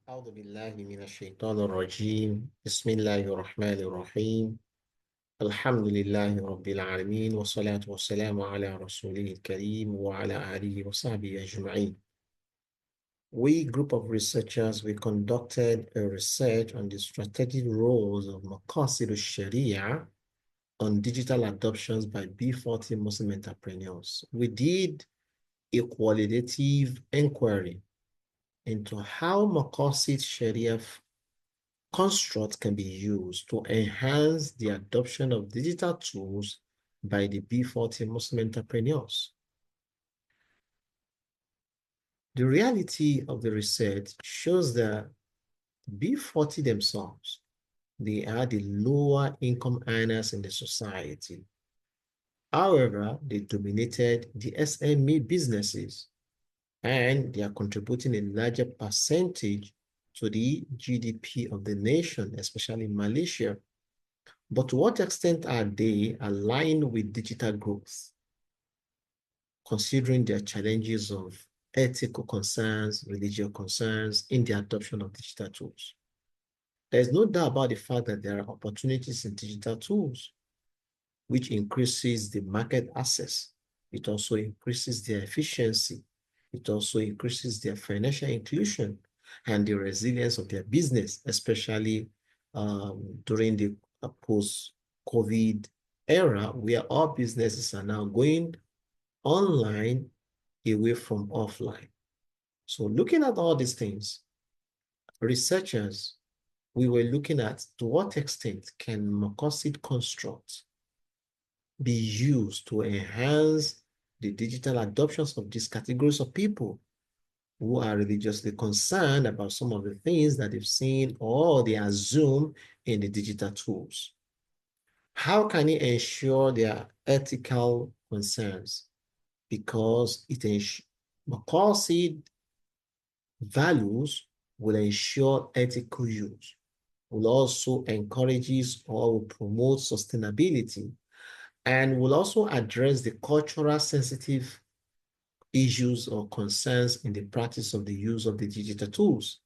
أعوذ بالله من الشيطان الرجيم بسم الله الرحمن الرحيم الحمد لله رب العالمين والصلاة والسلام على رسوله الكريم وعلى آله وصحبه أجمعين. We, group of researchers, we conducted a research on the strategic roles of Maqasid Shariah on digital adoptions by B40 Muslim entrepreneurs. We did a qualitative inquiry into how Maqasid Shariah construct can be used to enhance the adoption of digital tools by the B40 Muslim entrepreneurs. The reality of the research shows that B40 themselves, they are the lower income earners in the society. However, they dominated the SME businesses and they are contributing a larger percentage to the GDP of the nation, especially Malaysia. But to what extent are they aligned with digital growth, considering their challenges of ethical concerns, religious concerns in the adoption of digital tools? There's no doubt about the fact that there are opportunities in digital tools, which increases the market access. It also increases their efficiency. It also increases their financial inclusion and the resilience of their business, especially during the post-COVID era, where all businesses are now going online away from offline. So looking at all these things, researchers, we were looking at to what extent can Maqasid construct be used to enhance the digital adoptions of these categories of people who are religiously concerned about some of the things that they've seen or they assume in the digital tools. How can it ensure their ethical concerns? Because Maqasid values will ensure ethical use, will also encourages or will promote sustainability, and will also address the cultural sensitive issues or concerns in the practice of the use of the digital tools.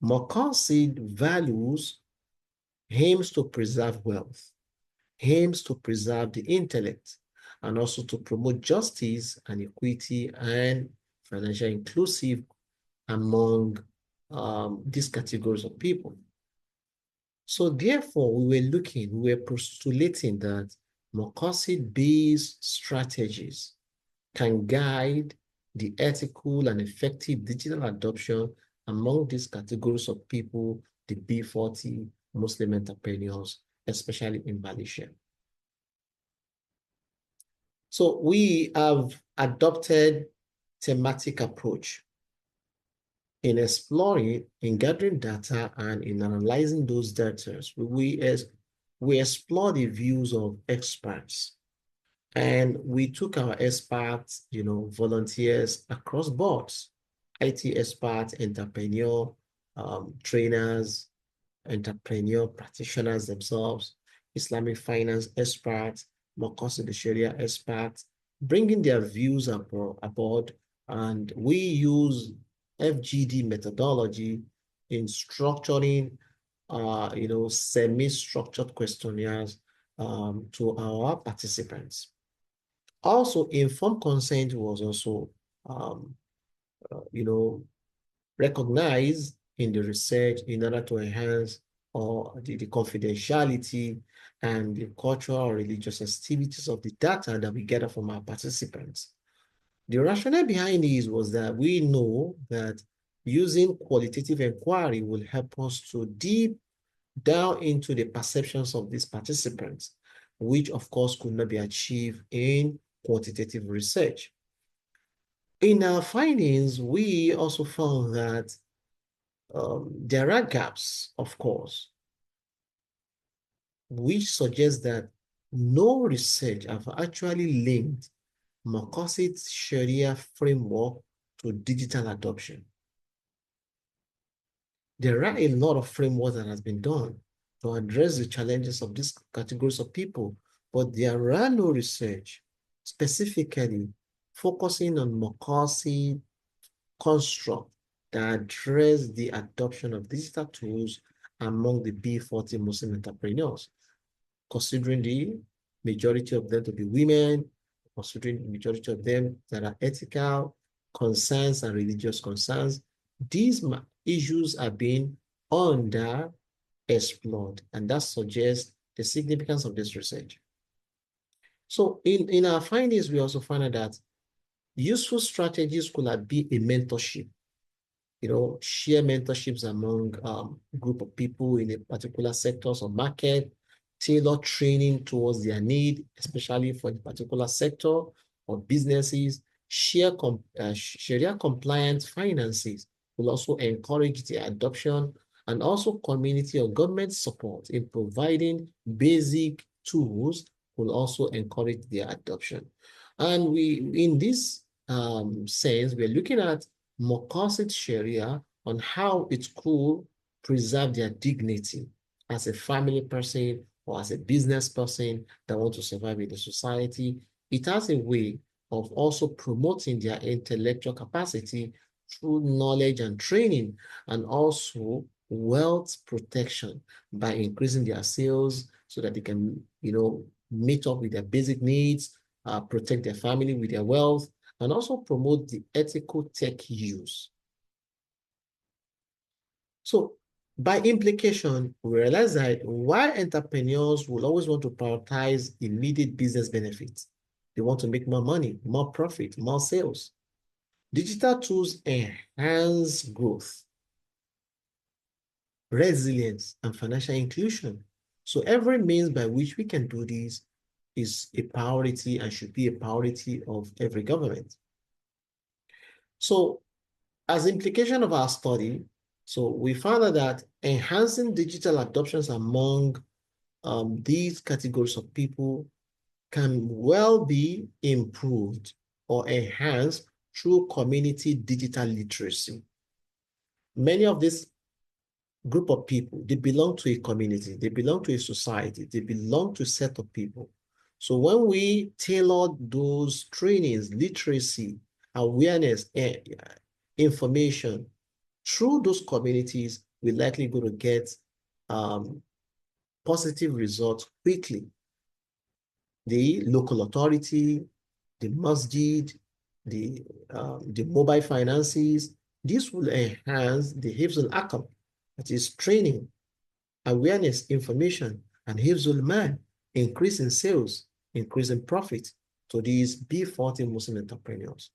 Maqasid values aims to preserve wealth, aims to preserve the intellect, and also to promote justice and equity and financial inclusive among these categories of people. So therefore, we were postulating that Maqasid-based strategies can guide the ethical and effective digital adoption among these categories of people, the B40 Muslim entrepreneurs, especially in Malaysia. So we have adopted thematic approach in exploring, in gathering data and in analyzing those data. We explore the views of experts. And we took our experts, volunteers across boards, IT experts, entrepreneur, trainers, entrepreneur practitioners themselves, Islamic finance experts, Maqasid Shariah experts, bringing their views aboard. And we use FGD methodology in structuring, semi-structured questionnaires to our participants. Also, informed consent was also, recognized in the research in order to enhance the confidentiality and the cultural or religious sensitivities of the data that we gather from our participants. The rationale behind this was that we know that using qualitative inquiry will help us to deep down into the perceptions of these participants, which of course could not be achieved in quantitative research. In our findings, we also found that there are gaps, of course, which suggest that no research have actually linked Maqasid Sharia framework to digital adoption. There are a lot of frameworks that has been done to address the challenges of these categories of people, but there are no research specifically focusing on Maqasid construct that address the adoption of digital tools among the B40 Muslim entrepreneurs, considering the majority of them to be women, considering the majority of them that are ethical concerns and religious concerns. These issues are being underexplored, and that suggests the significance of this research. So in our findings, we also find that useful strategies could be a mentorship, share mentorships among group of people in a particular sectors or market, tailor training towards their need, especially for the particular sector or businesses, Sharia compliant finances will also encourage the adoption, and also community or government support in providing basic tools will also encourage their adoption. And in this sense, we're looking at Maqasid Shariah on how it could preserve their dignity as a family person or as a business person that want to survive in the society. It has a way of also promoting their intellectual capacity through knowledge and training, and also wealth protection by increasing their sales so that they can, meet up with their basic needs, protect their family with their wealth, and also promote the ethical tech use. So by implication, we realize that while entrepreneurs will always want to prioritize immediate business benefits, they want to make more money, more profit, more sales. Digital tools enhance growth, resilience, and financial inclusion. So every means by which we can do this is a priority and should be a priority of every government. So as implication of our study, so we found that enhancing digital adoptions among these categories of people can well be improved or enhanced through community digital literacy. Many of this group of people, they belong to a community, they belong to a society, they belong to a set of people. So when we tailor those trainings, literacy, awareness, information through those communities, we're likely going to get positive results quickly. The local authority, the masjid, the mobile finances, this will enhance the hifzul akam, that is training, awareness, information, and hifzul mal, increase in sales, increase in profit to these B40 Muslim entrepreneurs.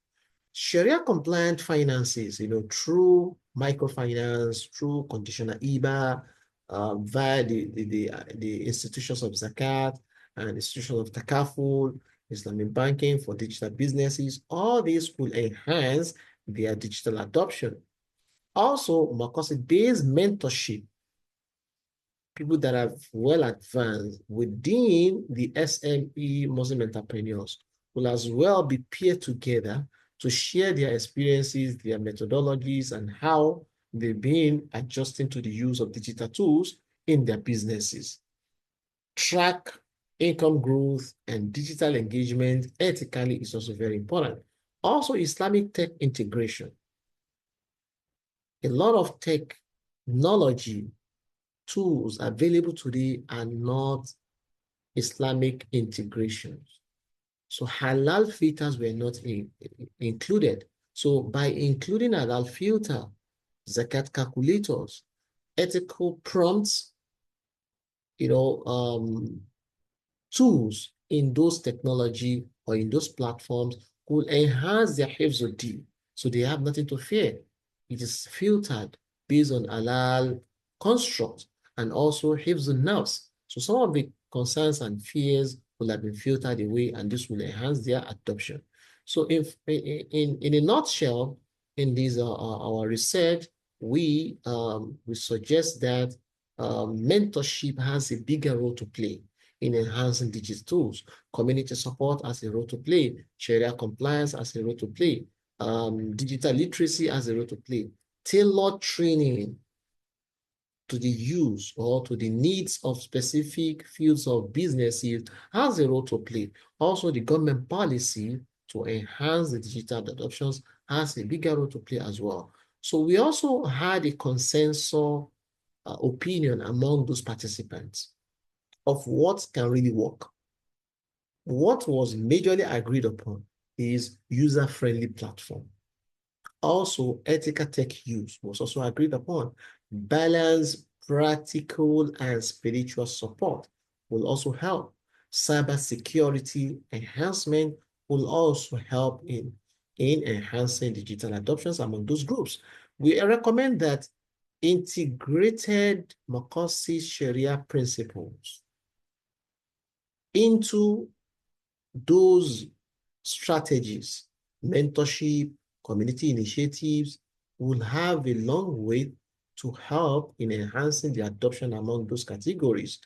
Sharia compliant finances, through microfinance, through conditional IBA, via the institutions of zakat and institutions of takaful, Islamic banking for digital businesses, all these will enhance their digital adoption. Also, Maqasid-based mentorship, people that are well advanced within the SME Muslim entrepreneurs will as well be paired together to share their experiences, their methodologies, and how they've been adjusting to the use of digital tools in their businesses. Track income growth and digital engagement ethically is also very important. Also, Islamic tech integration. A lot of technology tools available today are not Islamic integrations. So halal filters were not included. So by including halal filter, zakat calculators, ethical prompts, tools in those technology or in those platforms will enhance their hifz. So they have nothing to fear. It is filtered based on halal construct and also hifz. So some of the concerns and fears will have been filtered away, and this will enhance their adoption. So if in a nutshell, in this our research, we suggest that mentorship has a bigger role to play in enhancing digital tools. Community support has a role to play. Sharia compliance has a role to play. Digital literacy has a role to play. Tailored training to the use or to the needs of specific fields of businesses has a role to play. Also, the government policy to enhance the digital adoptions has a bigger role to play as well. So we also had a consensus opinion among those participants of what can really work. What was majorly agreed upon is user-friendly platform. Also, ethical tech use was also agreed upon. Balance, practical, and spiritual support will also help. Cybersecurity enhancement will also help in enhancing digital adoptions among those groups. We recommend that integrated Maqasid Shariah principles into those strategies, mentorship, community initiatives will have a long way to help in enhancing the adoption among those categories.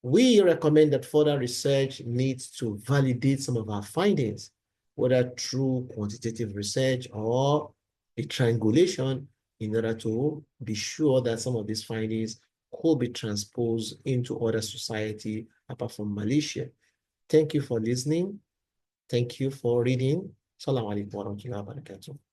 We recommend that further research needs to validate some of our findings, whether through quantitative research or a triangulation, in order to be sure that some of these findings could be transposed into other society apart from Malaysia. Thank you for listening. Thank you for reading. Assalamu alaikum warahmatullahi wabarakatuh.